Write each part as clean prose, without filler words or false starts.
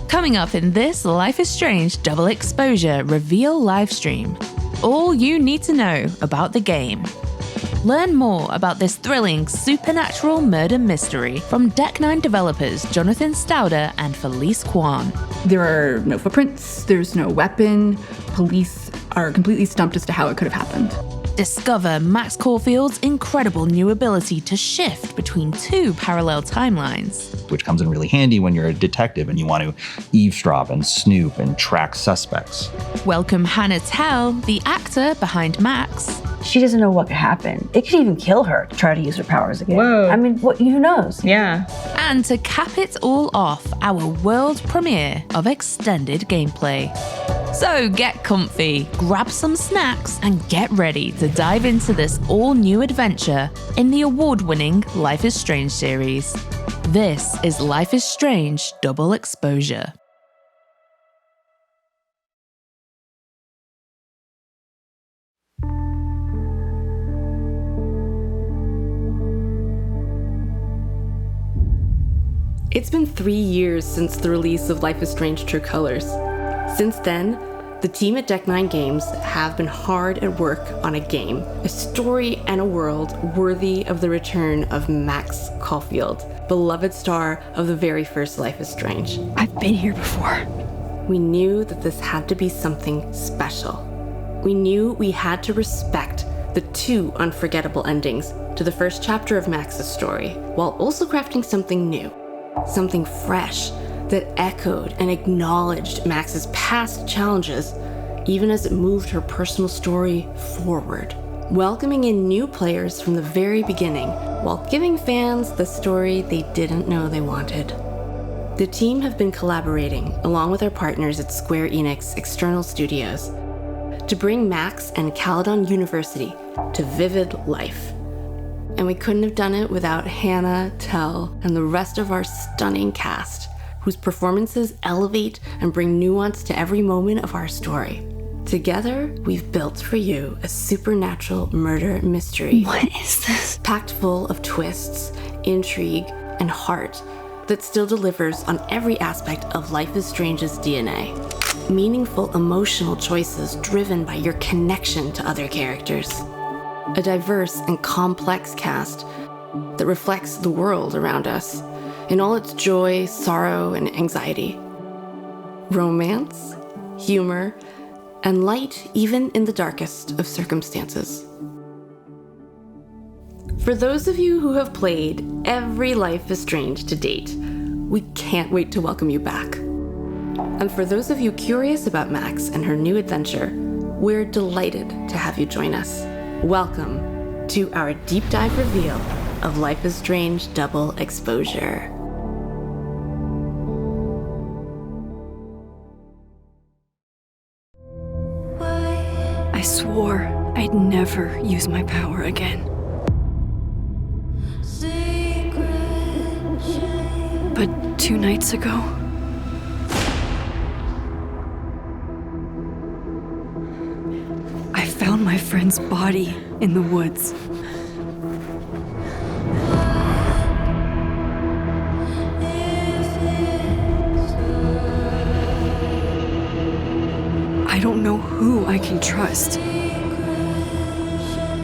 Coming up in this Life is Strange Double Exposure Reveal Livestream. All you need to know about the game. Learn more about this thrilling supernatural murder mystery from Deck 9 developers Jonathan Stauder and Felice Kwan. There are no footprints, there's no weapon. Police are completely stumped as to how it could have happened. Discover Max Caulfield's incredible new ability to shift between two parallel timelines. Which comes in really handy when you're a detective and you want to eavesdrop and snoop and track suspects. Welcome Hannah Telle, the actor behind Max. She doesn't know what could happen. It could even kill her to try to use her powers again. Whoa. I mean, who knows? Yeah. And to cap it all off, our world premiere of extended gameplay. So get comfy, grab some snacks, and get ready to dive into this all-new adventure in the award-winning Life is Strange series. This is Life is Strange Double Exposure. It's been 3 years since the release of Life is Strange True Colors. Since then, the team at Deck 9 Games have been hard at work on a game, a story and a world worthy of the return of Max Caulfield, beloved star of the very first Life is Strange. I've been here before. We knew that this had to be something special. We knew we had to respect the two unforgettable endings to the first chapter of Max's story, while also crafting something new. Something fresh that echoed and acknowledged Max's past challenges, even as it moved her personal story forward. Welcoming in new players from the very beginning, while giving fans the story they didn't know they wanted. The team have been collaborating, along with our partners at Square Enix External Studios, to bring Max and Caledon University to vivid life. And we couldn't have done it without Hannah Telle and the rest of our stunning cast, whose performances elevate and bring nuance to every moment of our story. Together, we've built for you a supernatural murder mystery. What is this? Packed full of twists, intrigue, and heart that still delivers on every aspect of Life is Strange's DNA. Meaningful emotional choices driven by your connection to other characters. A diverse and complex cast that reflects the world around us in all its joy, sorrow, and anxiety. Romance, humor, and light even in the darkest of circumstances. For those of you who have played every Life is Strange to date, we can't wait to welcome you back. And for those of you curious about Max and her new adventure, we're delighted to have you join us. Welcome to our deep dive reveal of Life is Strange Double Exposure. I swore I'd never use my power again. But 2 nights ago, I found my friend's body in the woods. I don't know who I can trust,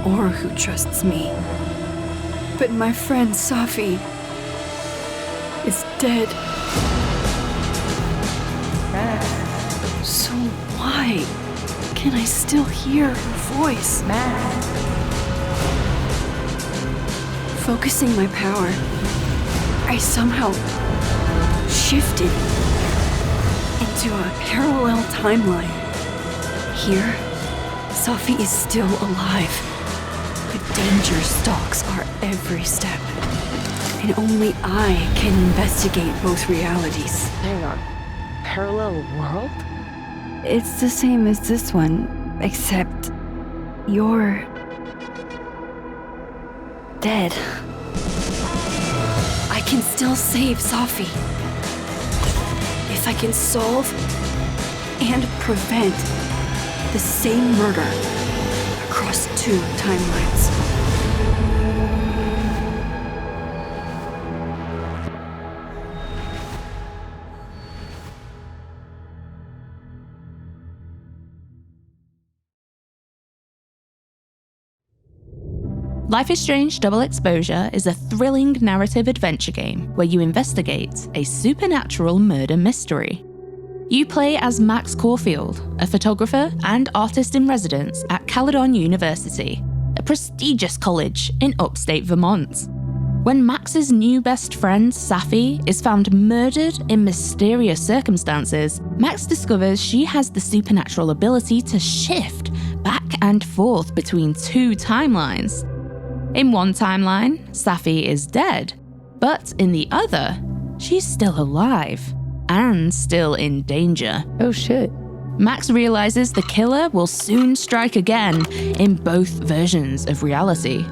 or who trusts me. But my friend Safi is dead. So why can I still hear her voice? Focusing my power, I somehow shifted into a parallel timeline. Here, Safi is still alive, but danger stalks our every step. And only I can investigate both realities. Hang on. Parallel world? It's the same as this one, except you're dead. I can still save Safi. If I can solve and prevent the same murder across 2 timelines. Life is Strange Double Exposure is a thrilling narrative adventure game where you investigate a supernatural murder mystery. You play as Max Caulfield, a photographer and artist in residence at Caledon University, a prestigious college in upstate Vermont. When Max's new best friend, Safi, is found murdered in mysterious circumstances, Max discovers she has the supernatural ability to shift back and forth between two timelines. In one timeline, Safi is dead, but in the other, she's still alive and still in danger. Oh shit. Max realizes the killer will soon strike again in both versions of reality.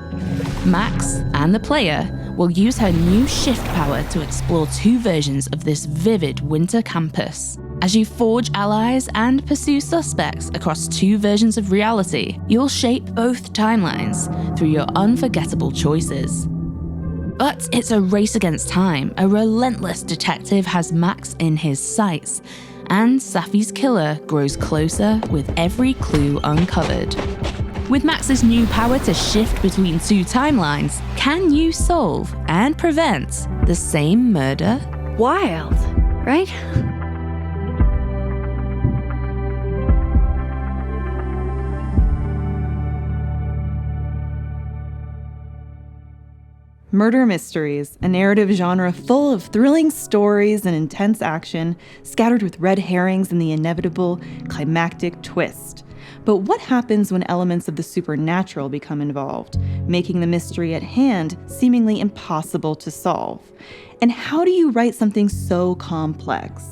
Max and the player will use her new shift power to explore two versions of this vivid winter campus. As you forge allies and pursue suspects across two versions of reality, you'll shape both timelines through your unforgettable choices. But it's a race against time. A relentless detective has Max in his sights, and Safi's killer grows closer with every clue uncovered. With Max's new power to shift between two timelines, can you solve and prevent the same murder? Wild, right? Murder mysteries, a narrative genre full of thrilling stories and intense action, scattered with red herrings and the inevitable climactic twist. But what happens when elements of the supernatural become involved, making the mystery at hand seemingly impossible to solve? And how do you write something so complex?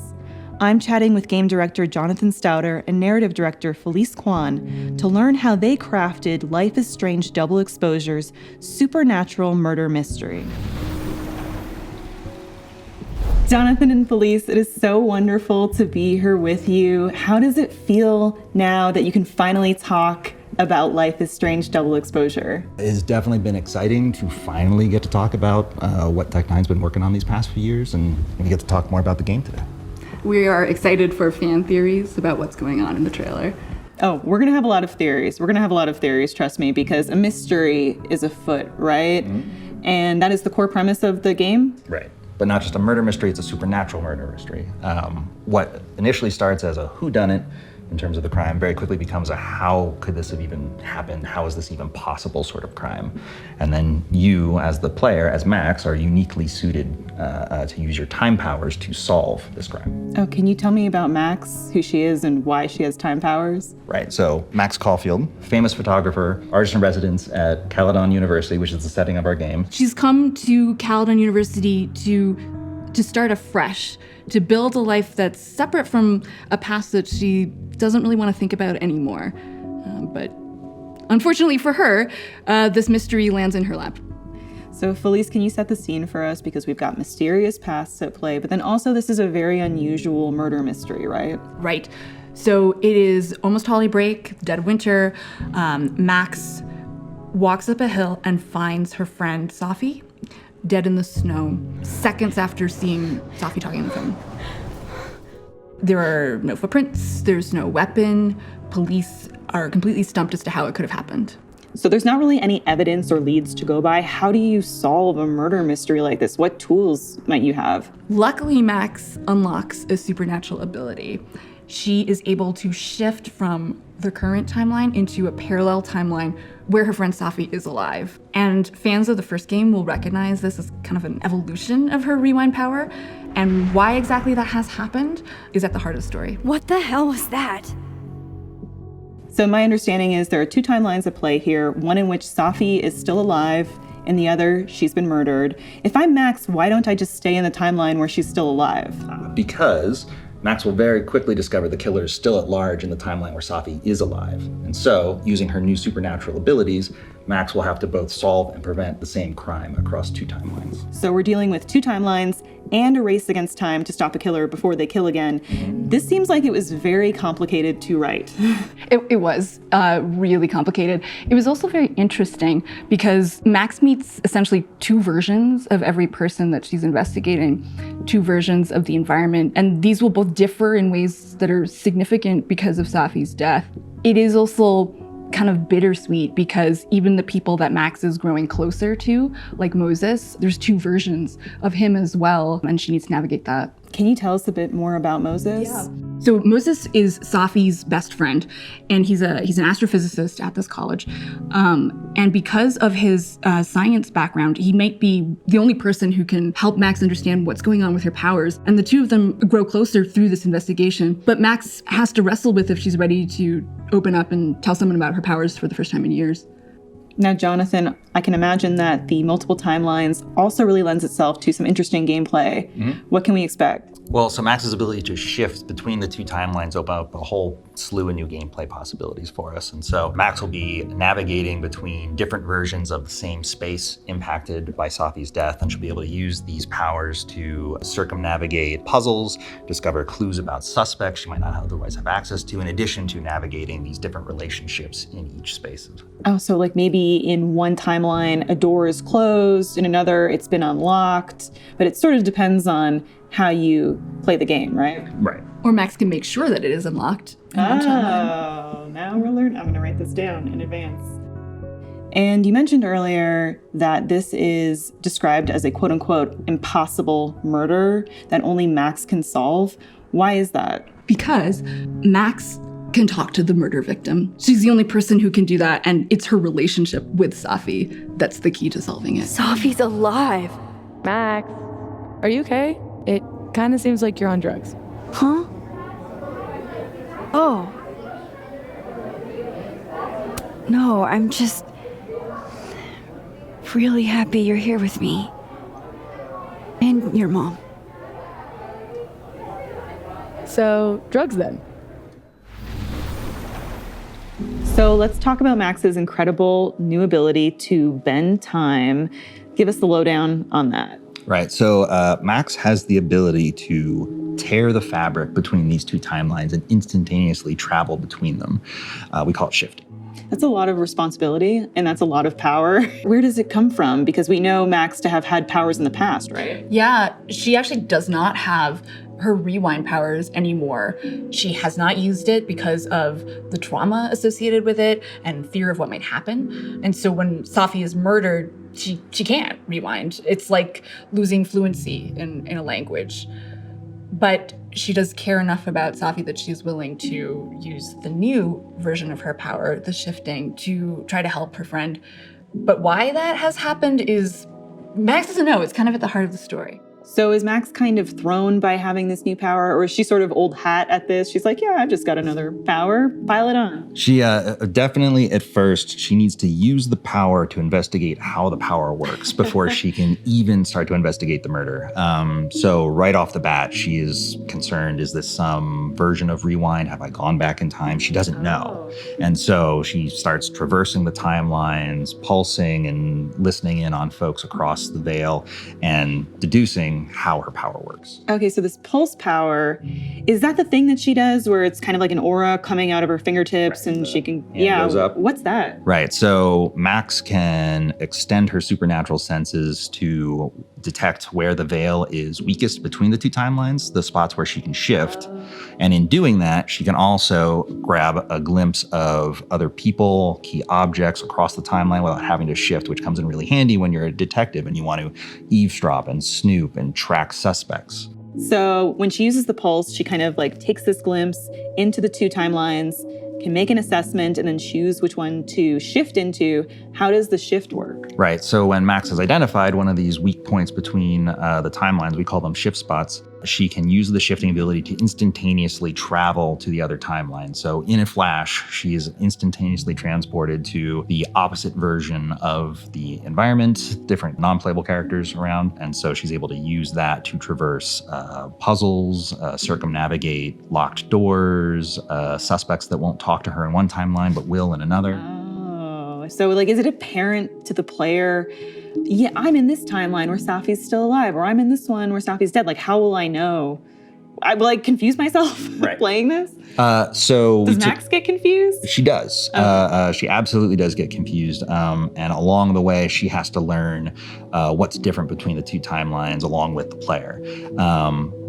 I'm chatting with game director Jonathan Stouter and narrative director Felice Kwan to learn how they crafted Life is Strange Double Exposure's supernatural murder mystery. Jonathan and Felice, it is so wonderful to be here with you. How does it feel now that you can finally talk about Life is Strange Double Exposure? It's definitely been exciting to finally get to talk about what Tech9's been working on these past few years, and we get to talk more about the game today. We are excited for fan theories about what's going on in the trailer. Oh, we're gonna have a lot of theories. Trust me, because a mystery is afoot, right? Mm-hmm. And that is the core premise of the game? Right. But not just a murder mystery, it's a supernatural murder mystery. What initially starts as a whodunit in terms of the crime very quickly becomes a how could this have even happened? How is this even possible sort of crime? And then you, as the player, as Max, are uniquely suited to use your time powers to solve this crime. Oh, can you tell me about Max, who she is and why she has time powers? Right, so Max Caulfield, famous photographer, artist in residence at Caledon University, which is the setting of our game. She's come to Caledon University to start afresh, to build a life that's separate from a past that she doesn't really want to think about anymore. But unfortunately for her, this mystery lands in her lap. So Felice, can you set the scene for us? Because we've got mysterious pasts at play, but then also this is a very unusual murder mystery, right? Right. So it is almost holiday break, dead of winter. Max walks up a hill and finds her friend Safi dead in the snow, seconds after seeing Safi talking on the phone. There are no footprints, there's no weapon. Police are completely stumped as to how it could have happened. So there's not really any evidence or leads to go by. How do you solve a murder mystery like this? What tools might you have? Luckily, Max unlocks a supernatural ability. She is able to shift from the current timeline into a parallel timeline where her friend Safi is alive. And fans of the first game will recognize this as kind of an evolution of her rewind power. And why exactly that has happened is at the heart of the story. What the hell was that? So my understanding is there are two timelines at play here, one in which Safi is still alive, and the other, she's been murdered. If I'm Max, why don't I just stay in the timeline where she's still alive? Because Max will very quickly discover the killer is still at large in the timeline where Safi is alive. And so, using her new supernatural abilities, Max will have to both solve and prevent the same crime across two timelines. So we're dealing with two timelines and a race against time to stop a killer before they kill again. This seems like it was very complicated to write. It was really complicated. It was also very interesting because Max meets essentially two versions of every person that she's investigating, two versions of the environment, and these will both differ in ways that are significant because of Safi's death. It is also kind of bittersweet because even the people that Max is growing closer to, like Moses, there's two versions of him as well, and she needs to navigate that. Can you tell us a bit more about Moses? Yeah. So Moses is Safi's best friend, and he's an astrophysicist at this college. And because of his science background, he might be the only person who can help Max understand what's going on with her powers. And the two of them grow closer through this investigation. But Max has to wrestle with if she's ready to open up and tell someone about her powers for the first time in years. Now, Jonathan, I can imagine that the multiple timelines also really lends itself to some interesting gameplay. What can we expect? Well, so Max's ability to shift between the two timelines open up a whole slew of new gameplay possibilities for us. And so Max will be navigating between different versions of the same space impacted by Safi's death, and she'll be able to use these powers to circumnavigate puzzles, discover clues about suspects she might not otherwise have access to, in addition to navigating these different relationships in each space. Oh, so like maybe in one timeline, a door is closed, in another, it's been unlocked, but it sort of depends on how you play the game, right? Right. Or Max can make sure that it is unlocked. Oh, now we're learning. I'm going to write this down in advance. And you mentioned earlier that this is described as a quote unquote impossible murder that only Max can solve. Why is that? Because Max can talk to the murder victim. She's the only person who can do that, and it's her relationship with Safi that's the key to solving it. Safi's alive. Max, are you okay? It kind of seems like you're on drugs. Huh? Oh. No, I'm just really happy you're here with me. And your mom. So, drugs then. So let's talk about Max's incredible new ability to bend time. Give us the lowdown on that. Right. So Max has the ability to tear the fabric between these two timelines and instantaneously travel between them. We call it shifting. That's a lot of responsibility, and that's a lot of power. Where does it come from? Because we know Max to have had powers in the past, right? Yeah, she actually does not have her rewind powers anymore. She has not used it because of the trauma associated with it and fear of what might happen. And so when Safi is murdered, she can't rewind. It's like losing fluency in a language. But she does care enough about Safi that she's willing to use the new version of her power, the shifting, to try to help her friend. But why that has happened is Max doesn't know. It's kind of at the heart of the story. So is Max kind of thrown by having this new power, or is she sort of old hat at this? She's like, yeah, I've just got another power, pile it on. She definitely at first, she needs to use the power to investigate how the power works before she can even start to investigate the murder. So right off the bat, she is concerned, is this some version of rewind? Have I gone back in time? She doesn't know. And so she starts traversing the timelines, pulsing and listening in on folks across the veil and deducing how her power works. Okay, so this pulse power, is that the thing that she does where it's kind of like an aura coming out of her fingertips and she can, goes up. What's that? Right, so Max can extend her supernatural senses to detect where the veil is weakest between the two timelines, the spots where she can shift. And in doing that, she can also grab a glimpse of other people, key objects across the timeline without having to shift, which comes in really handy when you're a detective and you want to eavesdrop and snoop and track suspects. So when she uses the pulse, she kind of like takes this glimpse into the two timelines, can make an assessment and then choose which one to shift into. How does the shift work? Right, so when Max has identified one of these weak points between the timelines, we call them shift spots, she can use the shifting ability to instantaneously travel to the other timeline. So in a flash, she is instantaneously transported to the opposite version of the environment, different non-playable characters around, and so she's able to use that to traverse puzzles, circumnavigate locked doors, suspects that won't talk to her in one timeline but will in another. Oh, so like, is it apparent to the player, yeah, I'm in this timeline where Safi's still alive, or I'm in this one where Safi's dead? Like, how will I know I like confuse myself playing this. Does Max get confused? She does. She absolutely does get confused. And along the way, she has to learn what's different between the two timelines along with the player.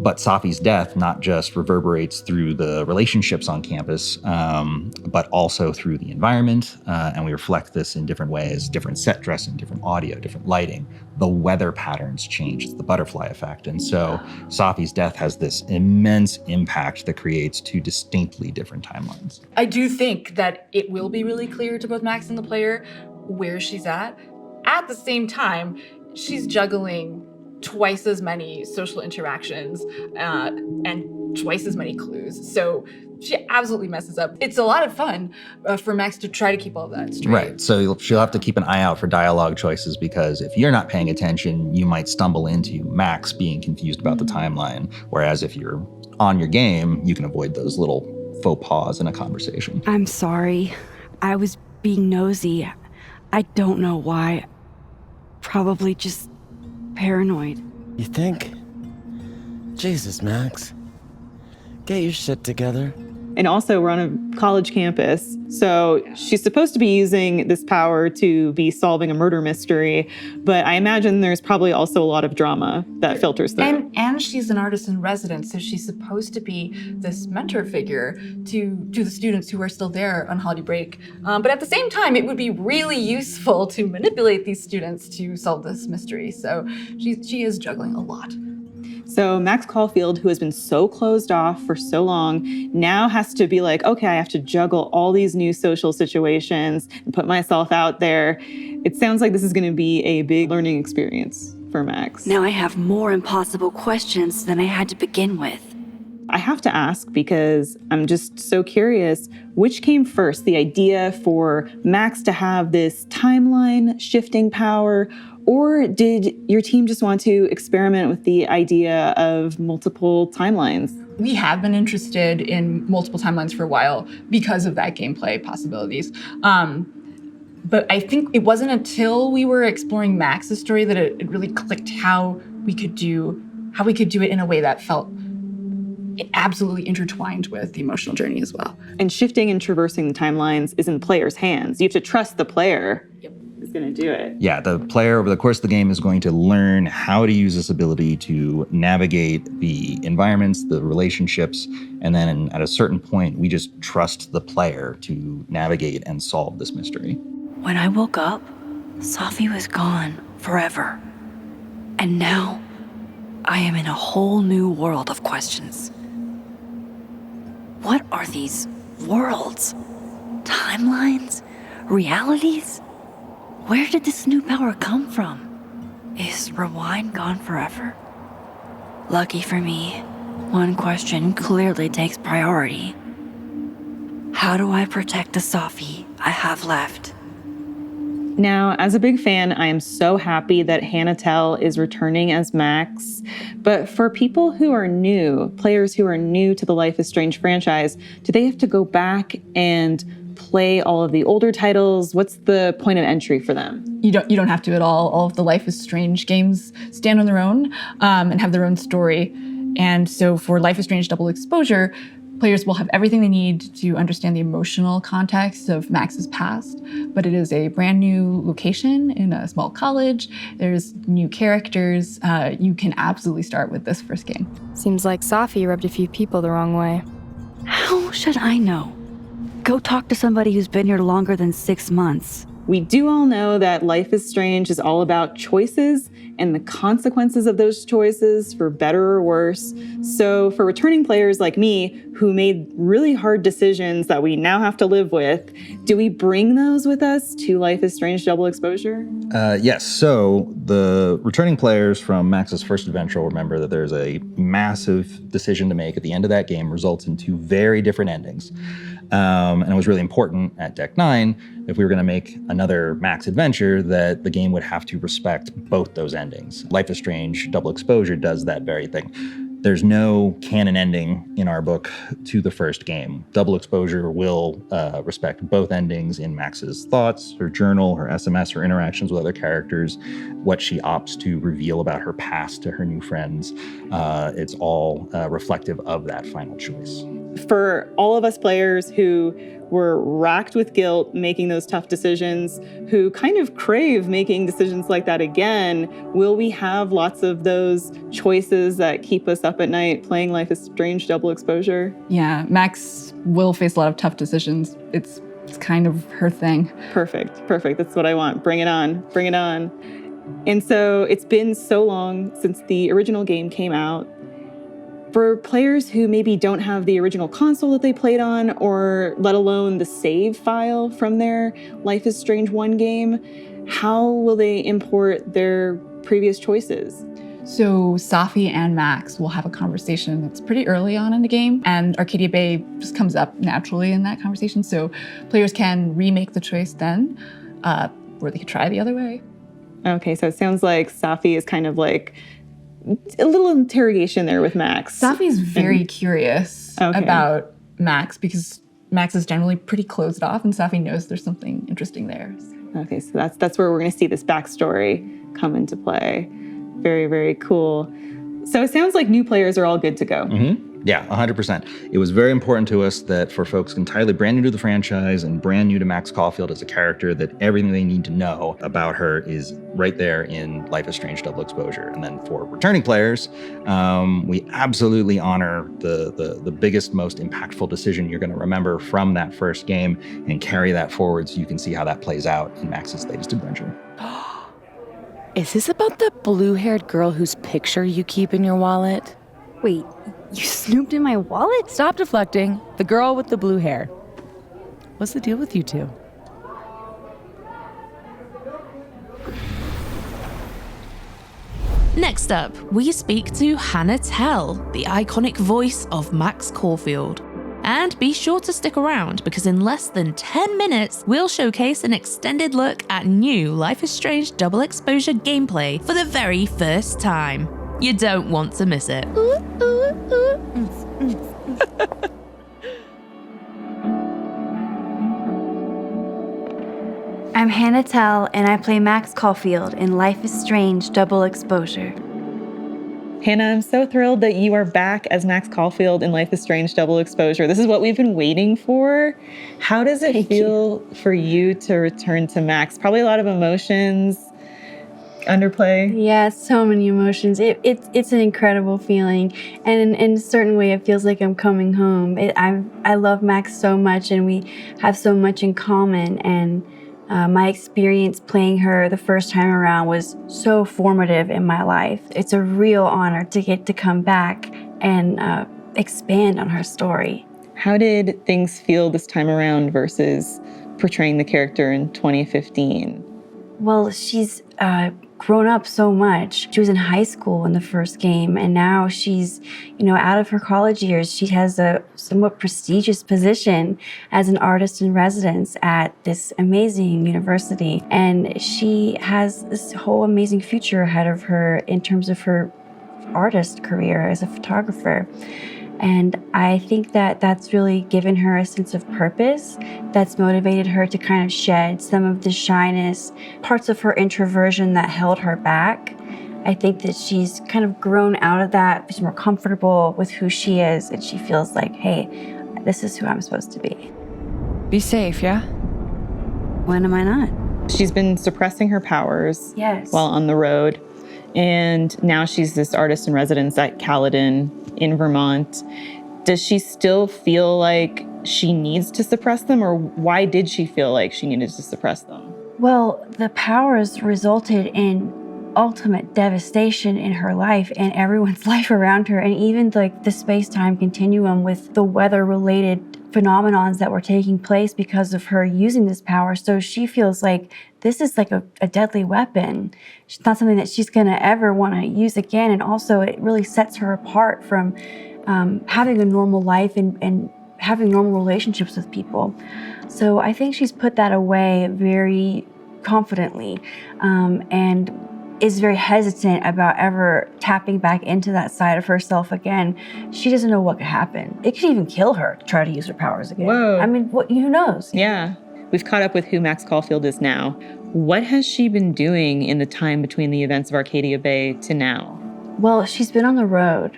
But Safi's death not just reverberates through the relationships on campus, but also through the environment. And we reflect this in different ways, different set dressing, different audio, different lighting. The weather patterns change. It's the butterfly effect. And so Safi's death has this immense impact that creates two distinctly different timelines. I do think that it will be really clear to both Max and the player where she's at. At the same time, she's juggling twice as many social interactions and twice as many clues. So she absolutely messes up. It's a lot of fun for Max to try to keep all of that straight. Right. So she'll have to keep an eye out for dialogue choices, because if you're not paying attention, you might stumble into Max being confused about the timeline. Whereas if you're on your game, you can avoid those little faux pas in a conversation. I'm sorry. I was being nosy. I don't know why. Probably just paranoid. You think? Jesus, Max. Get your shit together. And also, we're on a college campus, so she's supposed to be using this power to be solving a murder mystery, but I imagine there's probably also a lot of drama that filters through. And she's an artist in residence, so she's supposed to be this mentor figure to the students who are still there on holiday break. But at the same time, it would be really useful to manipulate these students to solve this mystery. So she is juggling a lot. So Max Caulfield, who has been so closed off for so long, now has to be like, okay, I have to juggle all these new social situations and put myself out there. It sounds like this is going to be a big learning experience for Max. Now I have more impossible questions than I had to begin with. I have to ask, because I'm just so curious, which came first, the idea for Max to have this timeline shifting power, or did your team just want to experiment with the idea of multiple timelines? We have been interested in multiple timelines for a while because of that gameplay possibilities. But I think it wasn't until we were exploring Max's story that it really clicked how we could do it in a way that felt absolutely intertwined with the emotional journey as well. And shifting and traversing the timelines is in the player's hands. You have to trust the player is going to do it. Yeah, the player over the course of the game is going to learn how to use this ability to navigate the environments, the relationships, and then at a certain point, we just trust the player to navigate and solve this mystery. When I woke up, Safi was gone forever. And now, I am in a whole new world of questions. What are these worlds? Timelines? Realities? Where did this new power come from? Is Rewind gone forever? Lucky for me, one question clearly takes priority. How do I protect the Safi I have left? Now, as a big fan, I am so happy that Hannah Telle is returning as Max. But for people who are new, players who are new to the Life is Strange franchise, do they have to go back and play all of the older titles? What's the point of entry for them? You don't have to at all. All of the Life is Strange games stand on their own and have their own story. And so for Life is Strange Double Exposure, players will have everything they need to understand the emotional context of Max's past, but it is a brand new location in a small college. There's new characters. You can absolutely start with this first game. Seems like Safi rubbed a few people the wrong way. How should I know? Go talk to somebody who's been here longer than 6 months. We do all know that Life is Strange is all about choices and the consequences of those choices, for better or worse. So for returning players like me, who made really hard decisions that we now have to live with, do we bring those with us to Life is Strange Double Exposure? Yes, so the returning players from Max's first adventure will remember that there's a massive decision to make at the end of that game, results in two very different endings. And it was really important at Deck 9, if we were going to make another Max adventure, that the game would have to respect both those endings. Life is Strange Double Exposure does that very thing. There's no canon ending in our book to the first game. Double Exposure will respect both endings in Max's thoughts, her journal, her SMS, her interactions with other characters, what she opts to reveal about her past to her new friends. It's all reflective of that final choice. For all of us players who were racked with guilt making those tough decisions, who kind of crave making decisions like that again, will we have lots of those choices that keep us up at night playing Life is Strange Double Exposure? Yeah, Max will face a lot of tough decisions. It's kind of her thing. Perfect. That's what I want. Bring it on. And so it's been so long since the original game came out. For players who maybe don't have the original console that they played on, or let alone the save file from their Life is Strange 1 game, how will they import their previous choices? So Safi and Max will have a conversation that's pretty early on in the game, and Arcadia Bay just comes up naturally in that conversation. So players can remake the choice then, or they could try the other way. Okay, so it sounds like Safi is kind of like a little interrogation there with Max. Safi's very curious about Max because Max is generally pretty closed off, and Safi knows there's something interesting there. Okay, so that's where we're going to see this backstory come into play. Very, very cool. So it sounds like new players are all good to go. Mm-hmm. Yeah, 100%. It was very important to us that for folks entirely brand new to the franchise and brand new to Max Caulfield as a character, that everything they need to know about her is right there in Life is Strange Double Exposure. And then for returning players, we absolutely honor the biggest, most impactful decision you're going to remember from that first game and carry that forward so you can see how that plays out in Max's latest adventure. Is this about the blue-haired girl whose picture you keep in your wallet? Wait, you snooped in my wallet? Stop deflecting. The girl with the blue hair. What's the deal with you two? Next up, we speak to Hannah Telle, the iconic voice of Max Caulfield. And be sure to stick around because in less than 10 minutes, we'll showcase an extended look at new Life is Strange Double Exposure gameplay for the very first time. You don't want to miss it. I'm Hannah Telle, and I play Max Caulfield in Life is Strange Double Exposure. Hannah, I'm so thrilled that you are back as Max Caulfield in Life is Strange Double Exposure. This is what we've been waiting for. How does it feel for you to return to Max? Probably a lot of emotions, underplay. Yeah, so many emotions. It's an incredible feeling, and in a certain way, it feels like I'm coming home. I love Max so much, and we have so much in common. And my experience playing her the first time around was so formative in my life. It's a real honor to get to come back and expand on her story. How did things feel this time around versus portraying the character in 2015? Well, she's grown up so much. She was in high school in the first game, and now she's, out of her college years. She has a somewhat prestigious position as an artist in residence at this amazing university. And she has this whole amazing future ahead of her in terms of her artist career as a photographer. And I think that that's really given her a sense of purpose that's motivated her to kind of shed some of the shyness, parts of her introversion that held her back. I think that she's kind of grown out of that. She's more comfortable with who she is, and she feels like, hey, this is who I'm supposed to be. Be safe, yeah? When am I not? She's been suppressing her powers while on the road. And now she's this artist in residence at Caledon in Vermont. Does she still feel like she needs to suppress them, or why did she feel like she needed to suppress them? Well, the powers resulted in ultimate devastation in her life and everyone's life around her, and even like the space-time continuum with the weather-related phenomenons that were taking place because of her using this power. So she feels like this is like a deadly weapon. It's not something that she's gonna ever wanna use again. And also it really sets her apart from having a normal life and having normal relationships with people. So I think she's put that away very confidently. And is very hesitant about ever tapping back into that side of herself again. She doesn't know what could happen. It could even kill her to try to use her powers again. Whoa. I mean, who knows? Yeah. We've caught up with who Max Caulfield is now. What has she been doing in the time between the events of Arcadia Bay to now? Well, she's been on the road.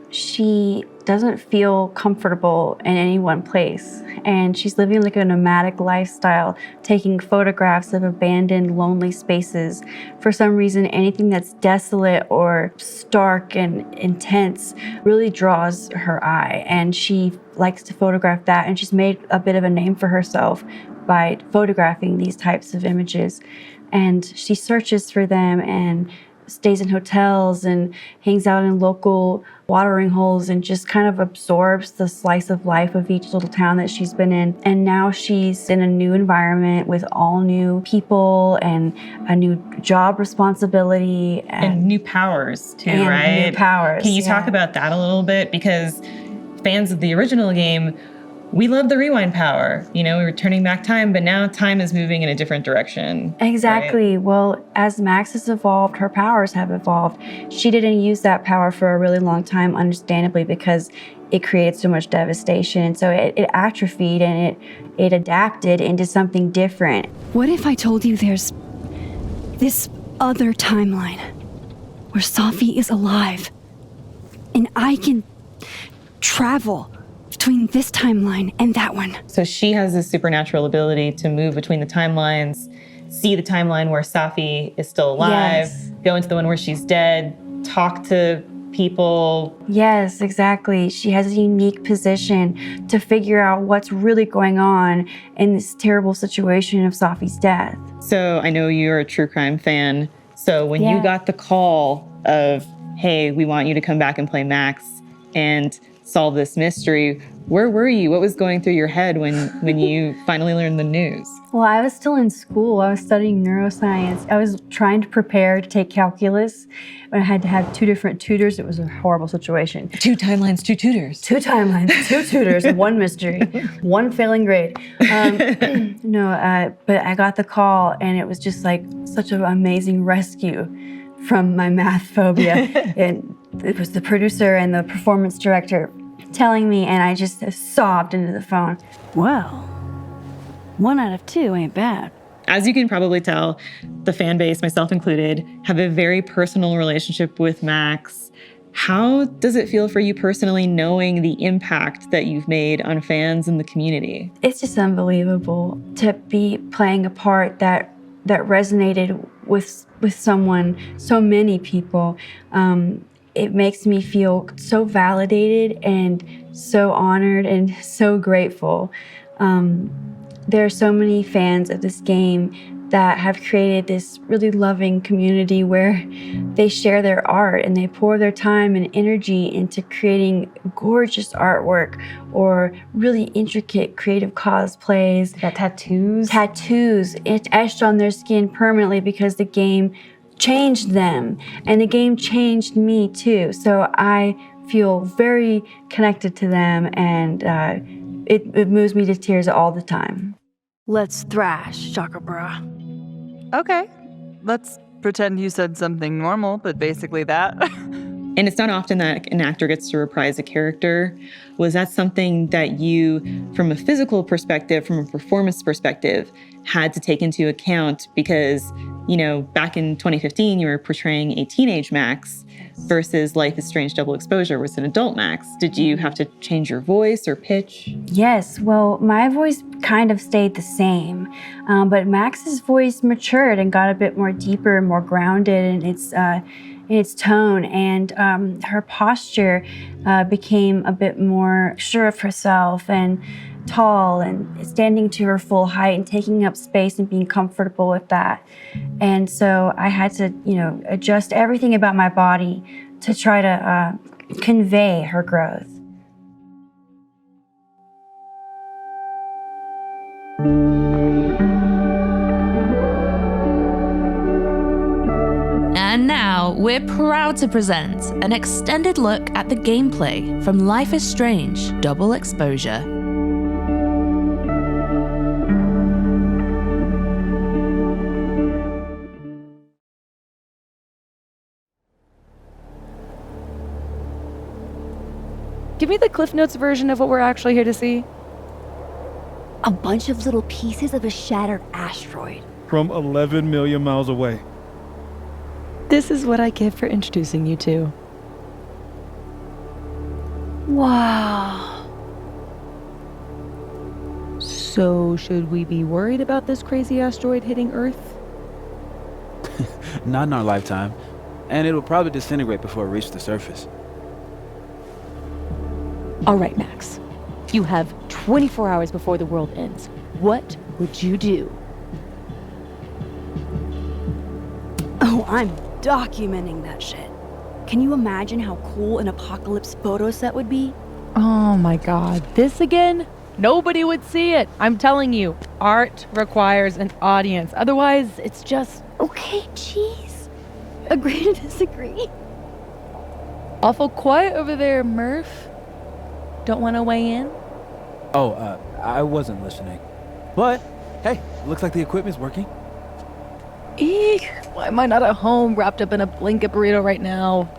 She doesn't feel comfortable in any one place. And she's living like a nomadic lifestyle, taking photographs of abandoned, lonely spaces. For some reason, anything that's desolate or stark and intense really draws her eye. And she likes to photograph that. And she's made a bit of a name for herself by photographing these types of images. And she searches for them and stays in hotels and hangs out in local watering holes and just kind of absorbs the slice of life of each little town that she's been in. And now she's in a new environment with all new people and a new job responsibility. And new powers too, and right? New powers. Can you talk about that a little bit? Because fans of the original game, we love the rewind power. We were turning back time, but now time is moving in a different direction. Exactly. Right? Well, as Max has evolved, her powers have evolved. She didn't use that power for a really long time, understandably, because it created so much devastation. And so it atrophied and it adapted into something different. What if I told you there's this other timeline where Safi is alive and I can travel between this timeline and that one? So she has this supernatural ability to move between the timelines, see the timeline where Safi is still alive, Yes. go into the one where she's dead, talk to people. Yes, exactly. She has a unique position to figure out what's really going on in this terrible situation of Safi's death. So I know you're a true crime fan. So when you Yeah. got the call of, hey, we want you to come back and play Max and solve this mystery, where were you? What was going through your head when you finally learned the news? Well, I was still in school. I was studying neuroscience. I was trying to prepare to take calculus, but I had to have 2 different tutors. It was a horrible situation. 2 timelines, 2 tutors. 2 timelines, 2 tutors, 1 mystery, 1 failing grade. But I got the call, and it was just like such an amazing rescue from my math phobia. And it was the producer and the performance director telling me, and I just sobbed into the phone. Well, 1 out of 2 ain't bad. As you can probably tell, the fan base, myself included, have a very personal relationship with Max. How does it feel for you personally knowing the impact that you've made on fans and the community? It's just unbelievable to be playing a part that resonated with someone, so many people. It makes me feel so validated and so honored and so grateful. There are so many fans of this game that have created this really loving community where they share their art and they pour their time and energy into creating gorgeous artwork or really intricate creative cosplays. Got tattoos? Tattoos. It's etched on their skin permanently because the game changed them, and the game changed me too. So I feel very connected to them, and it moves me to tears all the time. Let's thrash, Chakra Bra. Okay, let's pretend you said something normal, but basically that. And it's not often that an actor gets to reprise a character. Was that something that you, from a physical perspective, from a performance perspective, had to take into account? Because, back in 2015, you were portraying a teenage Max versus Life is Strange Double Exposure was an adult Max. Did you have to change your voice or pitch? Yes, well, my voice kind of stayed the same, but Max's voice matured and got a bit more deeper and more grounded in its tone, and her posture became a bit more sure of herself and tall and standing to her full height and taking up space and being comfortable with that. And so I had to, adjust everything about my body to try to convey her growth. And now we're proud to present an extended look at the gameplay from Life is Strange Double Exposure. give me the Cliff Notes version of what we're actually here to see. A bunch of little pieces of a shattered asteroid. From 11 million miles away. This is what I get for introducing you to. Wow. So, should we be worried about this crazy asteroid hitting Earth? Not in our lifetime. And it'll probably disintegrate before it reaches the surface. All right, Max. You have 24 hours before the world ends. What would you do? Oh, I'm documenting that shit. Can you imagine how cool an apocalypse photo set would be? Oh my god, this again? Nobody would see it. I'm telling you, art requires an audience. Otherwise, it's just... Okay, jeez. Agree to disagree. Awful quiet over there, Murph. Don't want to weigh in? Oh, I wasn't listening. But, hey, looks like the equipment's working. Eek, why am I not at home wrapped up in a blanket burrito right now?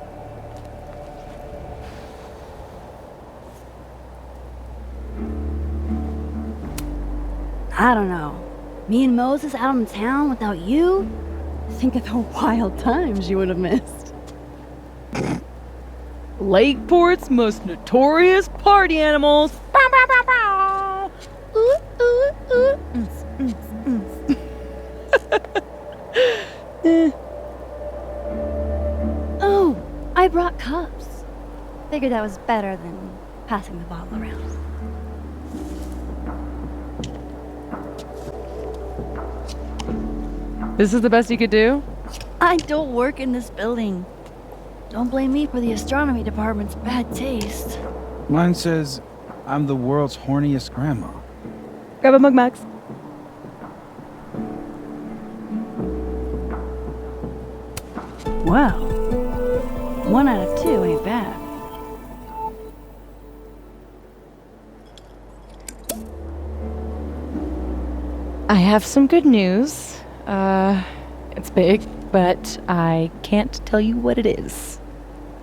I don't know. Me and Moses out in town without you? Think of the wild times you would have missed. Lakeport's most notorious party animals. Bow, bow, bow, bow. Ooh, ooh, ooh. Oh, I brought cups. Figured that was better than passing the bottle around. This is the best you could do? I don't work in this building. Don't blame me for the astronomy department's bad taste. Mine says, I'm the world's horniest grandma. Grab a mug, Max. Well, 1 out of 2 ain't bad. I have some good news. It's big, but I can't tell you what it is.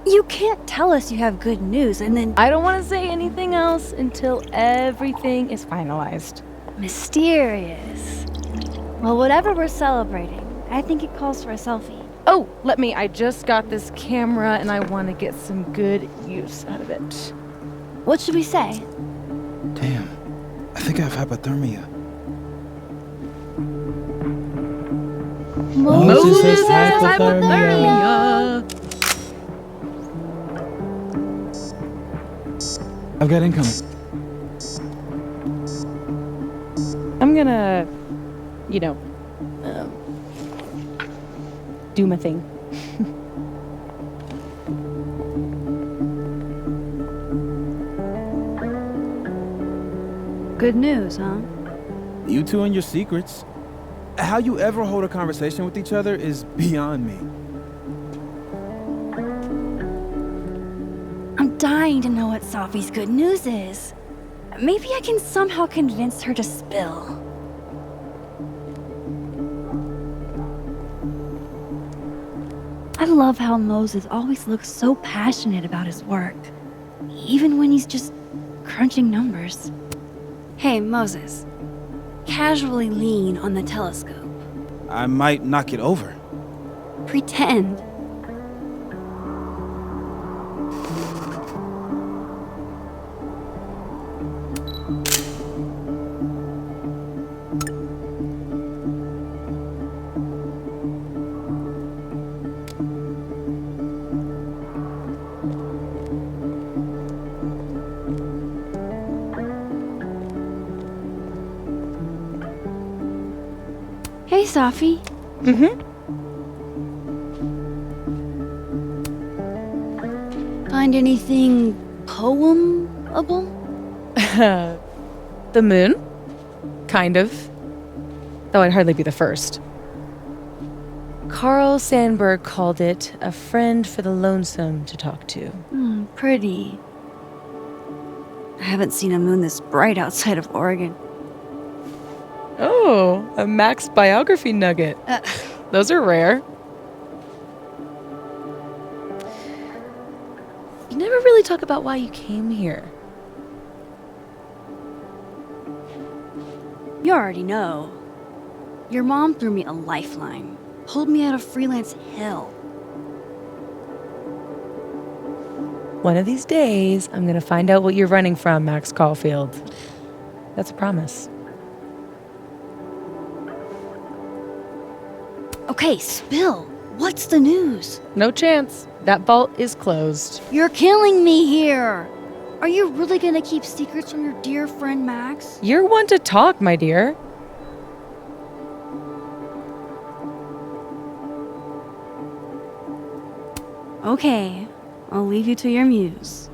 You can't tell us you have good news and then... I don't want to say anything else until everything is finalized. Mysterious. Well, whatever we're celebrating, I think it calls for a selfie. Oh, I just got this camera and I want to get some good use out of it. What should we say? Damn, I think I have hypothermia. Moses has hypothermia. I've got incoming. I'm gonna, do my thing. Good news, huh? You two and your secrets. How you ever hold a conversation with each other is beyond me. I'm dying to know what Safi's good news is. Maybe I can somehow convince her to spill. I love how Moses always looks so passionate about his work, even when he's just crunching numbers. Hey, Moses, casually lean on the telescope. I might knock it over. Pretend. Hey, Safi. Find anything poemable? The moon? Kind of. Though I'd hardly be the first. Carl Sandburg called it a friend for the lonesome to talk to. Pretty. I haven't seen a moon this bright outside of Oregon. Oh, a Max biography nugget. Those are rare. You never really talk about why you came here. You already know. Your mom threw me a lifeline, pulled me out of freelance hell. One of these days, I'm gonna find out what you're running from, Max Caulfield. That's a promise. Okay, spill. What's the news? No chance. That vault is closed. You're killing me here. Are you really gonna keep secrets from your dear friend Max? You're one to talk, my dear. Okay, I'll leave you to your muse.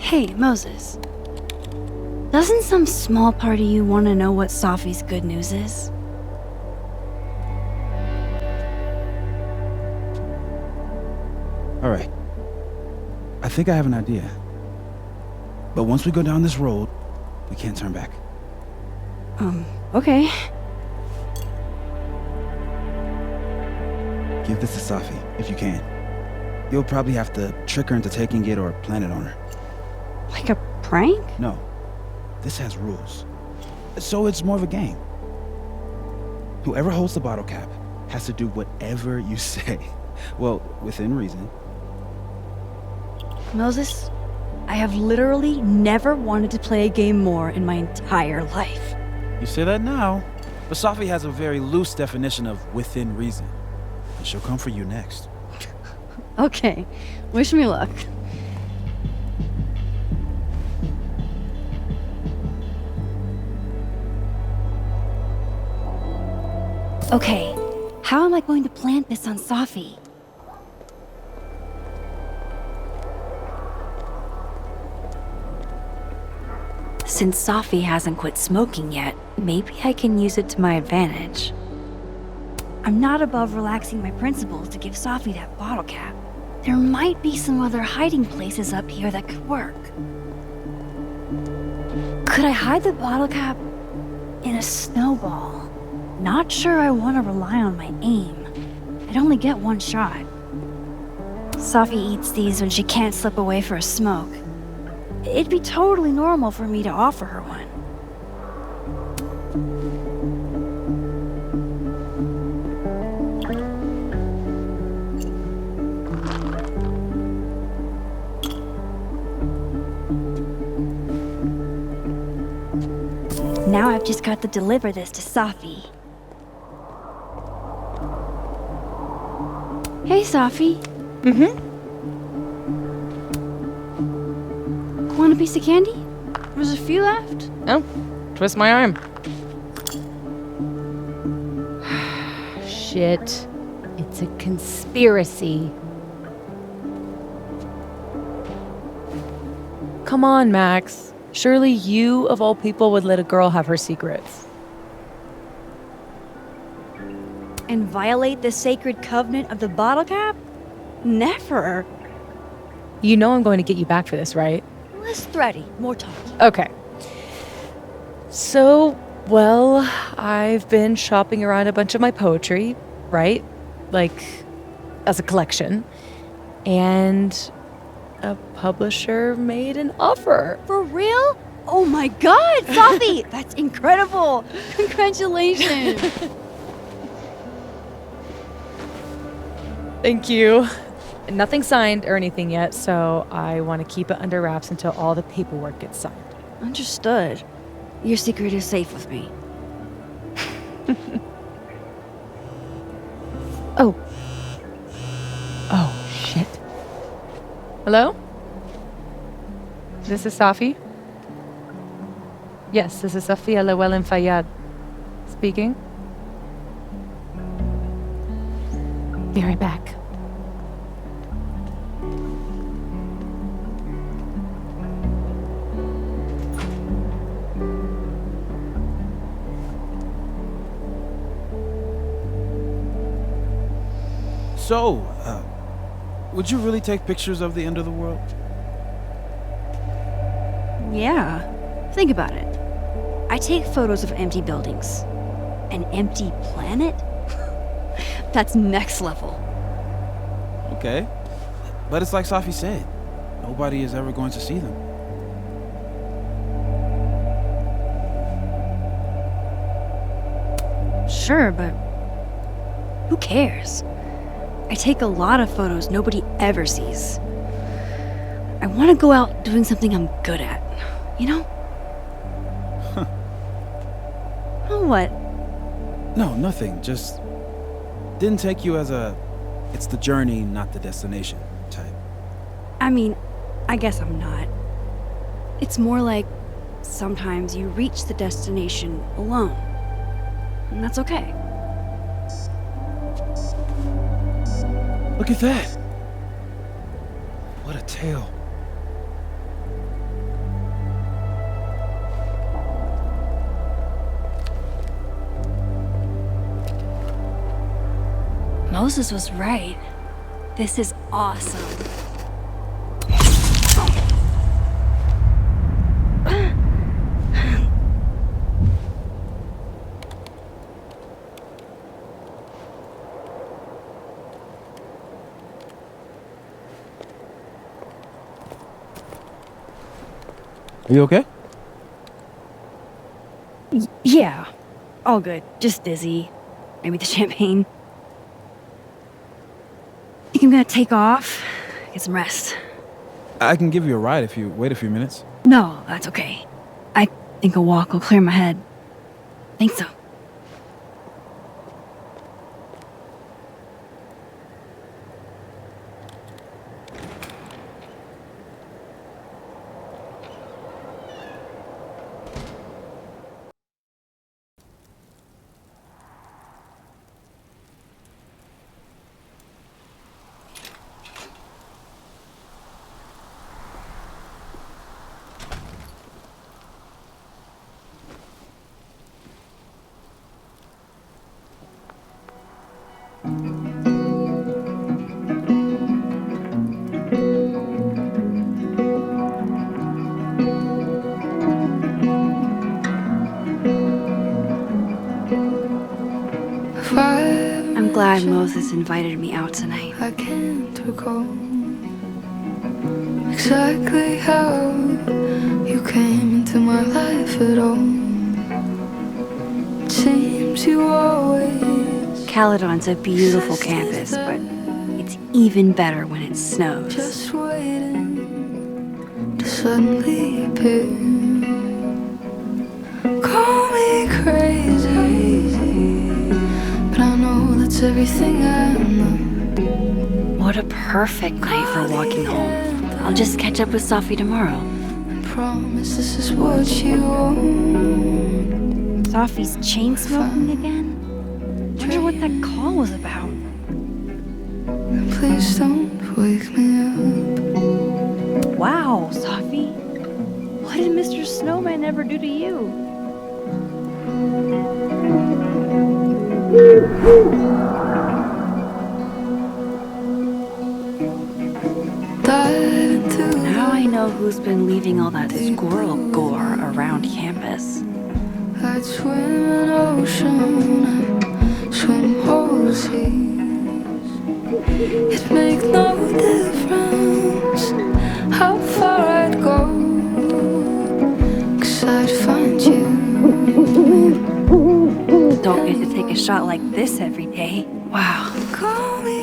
Hey, Moses. Doesn't some small part of you want to know what Safi's good news is? All right. I think I have an idea. But once we go down this road, we can't turn back. Okay. Give this to Safi, if you can. You'll probably have to trick her into taking it or plant it on her. Like a prank? No. This has rules. So it's more of a game. Whoever holds the bottle cap has to do whatever you say. Well, within reason. Moses, I have literally never wanted to play a game more in my entire life. You say that now, but Safi has a very loose definition of within reason. And she'll come for you next. Okay, wish me luck. Okay, how am I going to plant this on Safi? Since Safi hasn't quit smoking yet, maybe I can use it to my advantage. I'm not above relaxing my principles to give Safi that bottle cap. There might be some other hiding places up here that could work. Could I hide the bottle cap in a snowball? Not sure I want to rely on my aim. I'd only get one shot. Safi eats these when she can't slip away for a smoke. It'd be totally normal for me to offer her one. Now I've just got to deliver this to Safi. Hey, Safi. Want a piece of candy? There's a few left. Oh, twist my arm. Shit. It's a conspiracy. Come on, Max. Surely you, of all people, would let a girl have her secrets. And violate the sacred covenant of the bottle cap? Never. You know I'm going to get you back for this, right? Less thready, more talky. Okay. So, well, I've been shopping around a bunch of my poetry, right? Like, as a collection. And a publisher made an offer. For real? Oh my god, Safi! That's incredible! Congratulations! Thank you. Nothing signed or anything yet, so I want to keep it under wraps until all the paperwork gets signed. Understood. Your secret is safe with me. Oh. Oh, shit. Hello? This is Safi? Yes, this is Safia Llewellyn Fayyad speaking. Be right back. So, would you really take pictures of the end of the world? Yeah. Think about it. I take photos of empty buildings. An empty planet? That's next level. Okay. But it's like Safi said, nobody is ever going to see them. Sure, but who cares? I take a lot of photos nobody ever sees. I want to go out doing something I'm good at, you know? Oh, what? No, nothing. Just didn't take you as a it's the journey, not the destination type. I mean, I guess I'm not. It's more like sometimes you reach the destination alone. And that's okay. Look at that. What a tale. Moses was right. This is awesome. Are you okay? Yeah, all good. Just dizzy. Maybe the champagne. Think I'm gonna take off, get some rest. I can give you a ride if you wait a few minutes. No, that's okay. I think a walk will clear my head. Think so. I'm glad Moses invited me out tonight. I can't recall exactly how you came into my life at all. It seems you always. Caledon's a beautiful campus, but it's even better when it snows. Just waiting to suddenly appear. Call me crazy, but I know that's everything I know. What a perfect night for walking home. I'll just catch up with Safi tomorrow. I promise this is what you want. Safi's chain smoking again? Wonder what that call was about. Please don't wake me up. Wow, Safi. What did Mr. Snowman ever do to you? Now I know who's been leaving all that squirrel gore around campus. I'd swim an ocean and swim whole seas. It'd make no difference how far I'd go, 'cause I'd find you. Don't get to take a shot like this every day. Wow.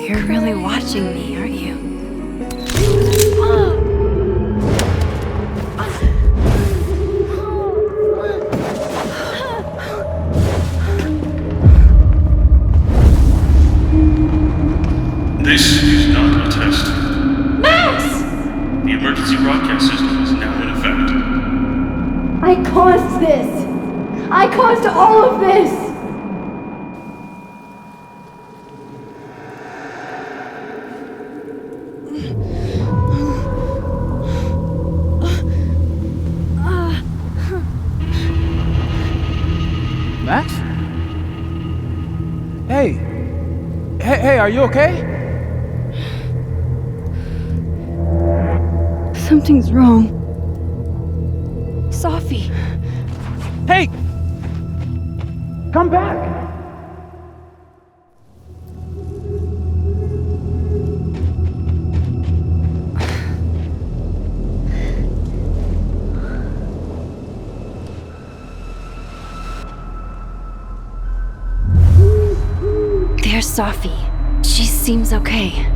You're really watching me, aren't you? This is not a test. Max! The emergency broadcast system is now in effect. I caused this! I caused all of this! Max? Hey, are you okay? Something's wrong. Sophie. Hey! Come back! There's Sophie. She seems okay.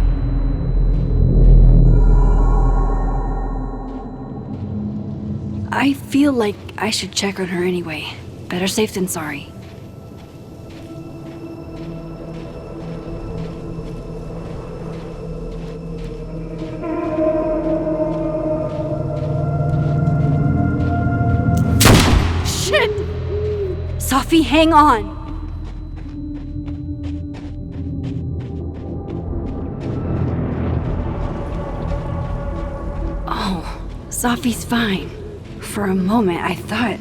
I feel like I should check on her anyway. Better safe than sorry. Shit! Sophie, hang on! Oh, Sophie's fine. For a moment, I thought...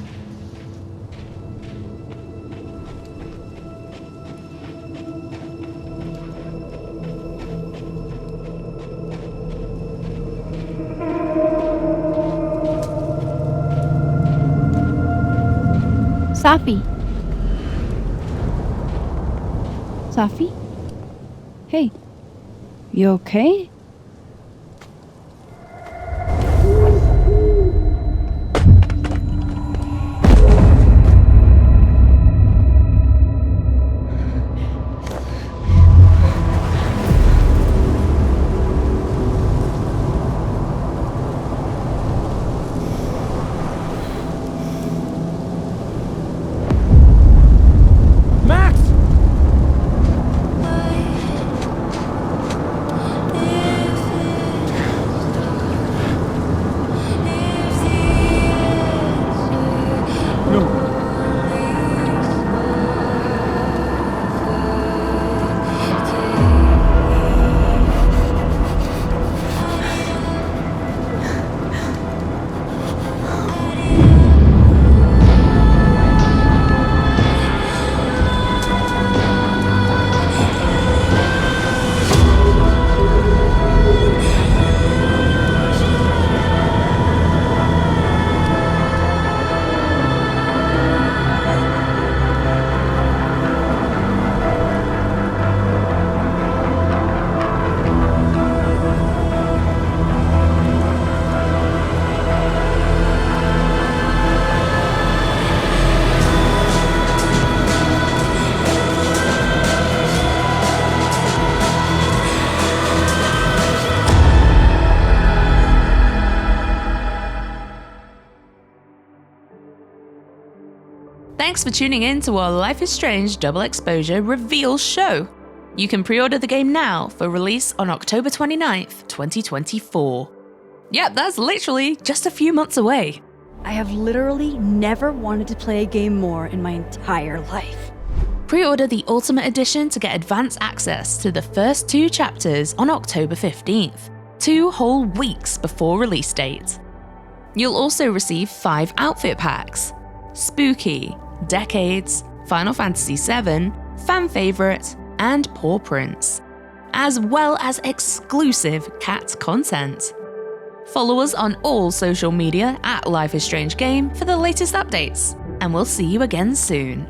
Sophie? Sophie? Hey, you okay? Thanks for tuning in to our Life is Strange Double Exposure Reveal show. You can pre-order the game now for release on October 29th, 2024. Yep, that's literally just a few months away. I have literally never wanted to play a game more in my entire life. Pre-order the Ultimate Edition to get advance access to the first 2 chapters on October 15th, 2 whole weeks before release date. You'll also receive 5 outfit packs: Spooky, Decades, Final Fantasy VII, Fan Favorite, and Paw Prints, as well as exclusive cat content. Follow us on all social media at Life is Strange Game for the latest updates, and we'll see you again soon.